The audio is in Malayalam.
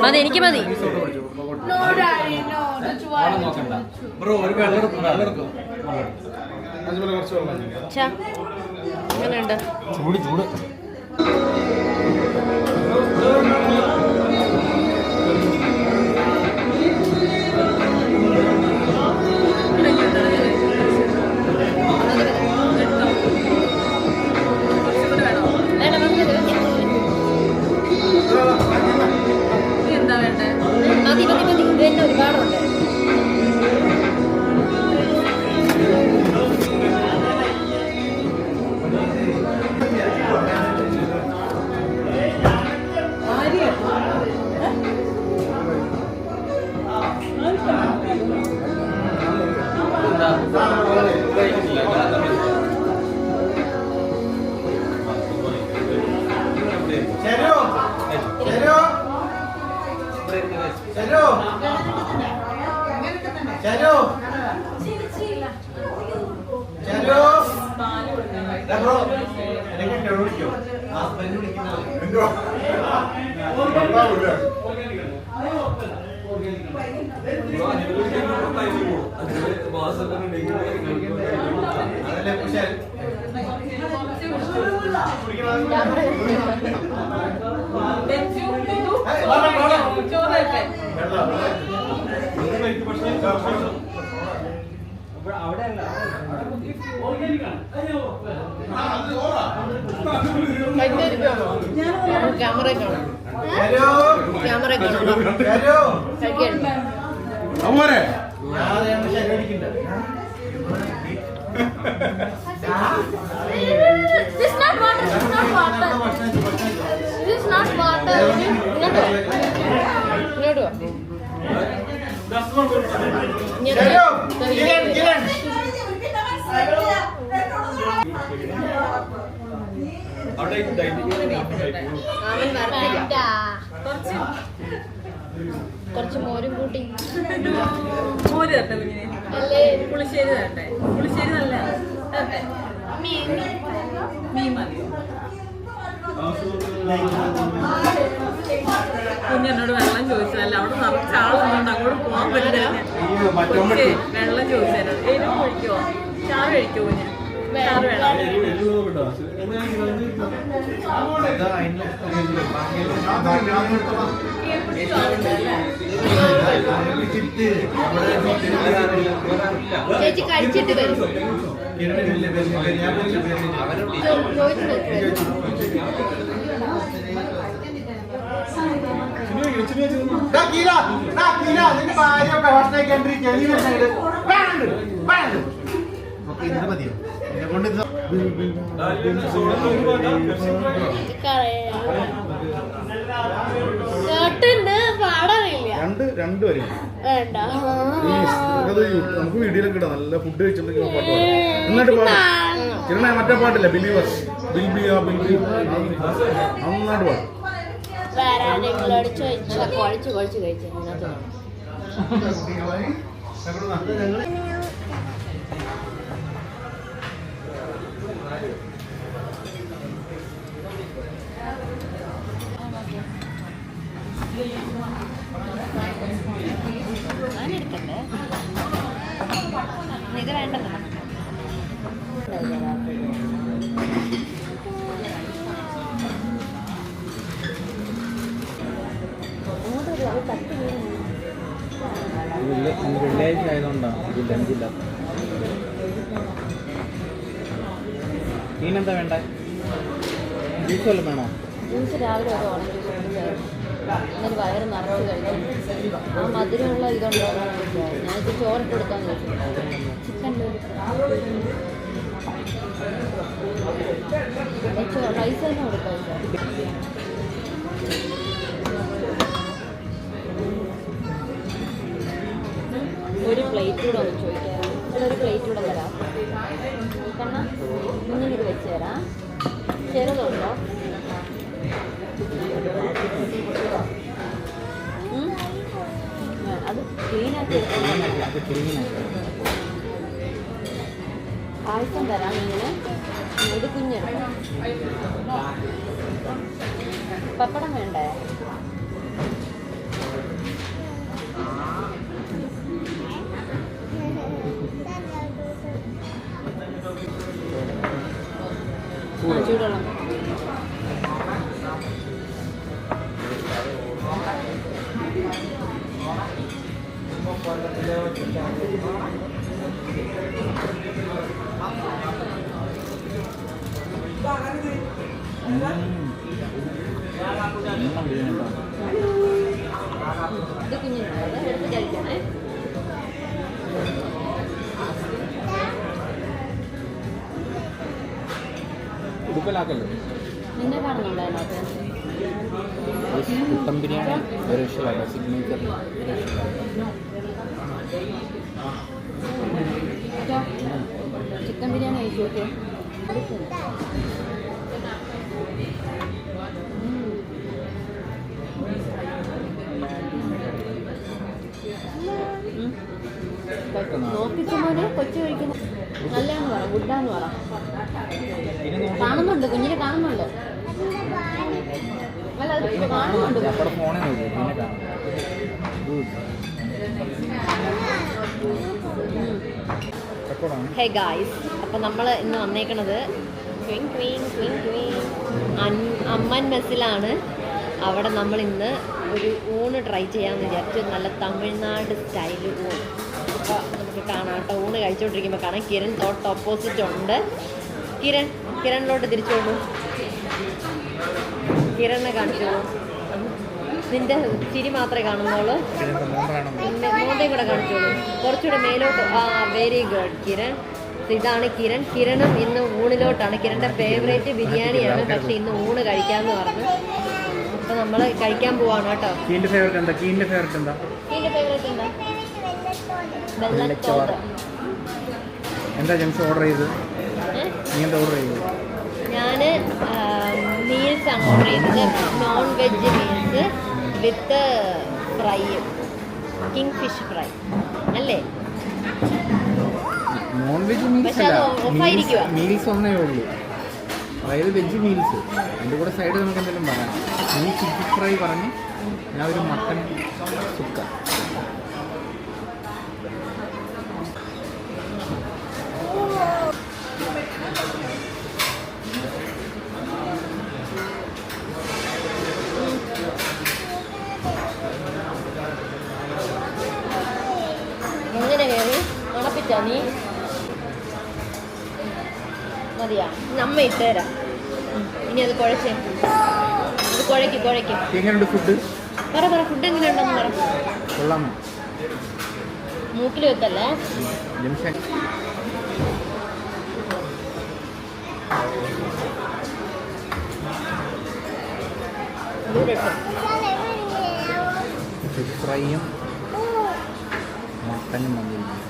മതി എനിക്ക് മതി. എങ്ങനെയുണ്ട്? ചൂട് ചൂട്. ഒരുപാടുണ്ട്. ക്യാമറ കാണാം. കുറച്ച് മോരും കൂട്ടി. മോര് തരട്ടെ കുഞ്ഞിനെ? അല്ലേ പുളിശ്ശേരി തരട്ടെ? പുളിശ്ശേരി നല്ല തരട്ടെ. മീൻ മതിയോ? കുഞ്ഞെന്നോട് വെള്ളം ചോദിച്ചതല്ല, അവിടെ നിറച്ച് ആളുണ്ട്, അങ്ങോട്ട് പോകാൻ പറ്റില്ല. വെള്ളം ചോദിച്ചാൽ എരിവ് കഴിക്കുമോ? ചാറ് കഴിക്കുമോ കുഞ്ഞ്? ചാറ് വേണം. ചേച്ചി കഴിച്ചിട്ട് വരും. നമുക്ക് വീഡിയോയിലൊക്കെ ഇടാം. നല്ല ഫുഡ് കഴിച്ചിട്ടുണ്ടെങ്കിൽ എന്നിട്ട് പാടാം. കിരണ മറ്റേ പാട്ടില്ല, ബിലീവേഴ്സ്, നന്നായിട്ട് പാടും. ഇത് വേണ്ടല്ലോ. വെള്ളിയാഴ്ച ആയതുകൊണ്ടാണ് ലഞ്ചില്ല. മീനെന്താ വേണ്ട? ജ്യൂസ് വല്ലതും വേണോ? ജ്യൂസ് രാവിലെ ഒരു ഓറഞ്ച് ജ്യൂസ് എന്നിട്ട് വയറ് നിറച്ച് കഴിക്കും. ആ മധുരമുള്ള ഇതുണ്ടോ? ഞാനിത് ചോറിട്ട് കൊടുക്കാൻ ചോദിച്ചു. ചിക്കൻ റൈസ് തന്നെ കൊടുക്കാം. ഒരു പ്ലേറ്റ് കൂടെ ഒന്ന് ചോദിക്കാം. ഒരു പ്ലേറ്റ് കൂടെ തരാം. കാരണം കുഞ്ഞിനിത് വെച്ച് തരാം. ചെറുതുണ്ടോ? അത് ക്ലീനാക്കി പായസം തരാം ഇങ്ങനെ. ഇത് കുഞ്ഞെടുക്കാം. പപ്പടം വേണ്ടേ? ചൂടുവെള്ളം. ഇത് കുഞ്ഞിനുള്ളത് എടുത്ത് കഴിക്കണേ. ഉടുപ്പലാക്കല്ലോ. നിന്നെ കാണുന്നുണ്ടോ അതിനകത്ത്? ചിക്കൻ ബിരിയാണി ഒരു ഇഷ്ടമല്ല, സിഗ്നേച്ചർ ചിക്കൻ ബിരിയാണി കഴിച്ചു നോക്കിയോ? നോക്കിച്ച മോനെ കൊച്ചു കഴിക്കുന്ന നല്ലതെന്ന് പറ, ഗുഡാന്ന് പറ. കാണുന്നുണ്ട്, കുഞ്ഞിനെ കാണുന്നുണ്ട്. അല്ല അത് കാണുന്നുണ്ട്. അവിടെ ഫോണേ നോക്കൂ, പിന്നെ കാണാം. ഹേ ഗായ്സ്, അപ്പം നമ്മൾ ഇന്ന് വന്നേക്കണത് അമ്മൻ മെസ്സിലാണ്. അവിടെ നമ്മൾ ഇന്ന് ഒരു ഊണ് ട്രൈ ചെയ്യാമെന്ന് വിചാരിച്ചു. നല്ല തമിഴ്നാട് സ്റ്റൈല് ഊണ്. അപ്പോൾ നമുക്ക് കാണാം കേട്ടോ. ഊണ് കഴിച്ചുകൊണ്ടിരിക്കുമ്പോൾ കാണാം. കിരൺ തൊട്ട് ഓപ്പോസിറ്റ് ഉണ്ട്. കിരണിലോട്ട് തിരിച്ചോളൂ. കിരണിനെ കാണിച്ചോളൂ. നിന്റെ ചിരി മാത്രമേ കാണുന്നുള്ളൂ. മോന്തയും കൂടെ കാണിച്ചോളൂ. കുറച്ചുകൂടെ മേലോട്ട്. ആ വെരി ഗുഡ് കിരൺ. ഇതാണ് കിരൺ. കിരണും ഇന്ന് ഊണിലോട്ടാണ്. കിരണിൻ്റെ ഫേവറേറ്റ് ബിരിയാണിയാണ്. പക്ഷെ ഇന്ന് ഊണ് കഴിക്കാമെന്ന് പറഞ്ഞു. അപ്പോൾ നമ്മൾ കഴിക്കാൻ പോവാണ് കേട്ടോ. കീൻ്റെ ഫേവറേറ്റ് എന്താ? കീൻ്റെ ഫേവറേറ്റ് എന്താ? കീൻ്റെ ഫേവറേറ്റ് എന്താ? വെള്ളച്ചോറ്. എന്താ ജെംസ് ഓർഡർ ചെയ്ത്? നീ എന്താ ഓർഡർ ചെയ്തത്? ഞാൻ മീൽസാണ് ഓർഡർ ചെയ്തത്. നോൺ വെജ് മീൽസ് വിത്ത് ഫ്രൈയും. കിങ് ഫിഷ് ഫ്രൈ അല്ലേ? നോൺ വെജ് മീൽസ് പക്ഷെ അത് ഓഫായിരിക്കുവാ. മീൽസ് ഒന്നേ ഉള്ളൂ, അതായത് വെജ് മീൽസ്. അതിൻ്റെ കൂടെ സൈഡ് നമുക്ക് എന്തെങ്കിലും പറയാം. നീ ചിക്കൻ ഫ്രൈ പറഞ്ഞ് ഞാൻ ഒരു മട്ടൻ സുക്ക. എങ്ങനെ കയറി ഉണപ്പിച്ചാ നീ? മതിയാ? നമ്മ ഇട്ടുതരാം. ഇനി അത് കുഴച്ചേ. അത് കുഴയ്ക്ക്. എങ്ങനെയുണ്ട് ഫുഡ്? പറ ഫുഡ് എങ്ങനെയുണ്ടെന്ന് പറ. കൊള്ളാമോ? മൂക്കിൽ വെക്കല്ലേ. ജംഷൻ ഫിഷ് ഫ്രൈയും മട്ടനും വന്നിരിക്കും.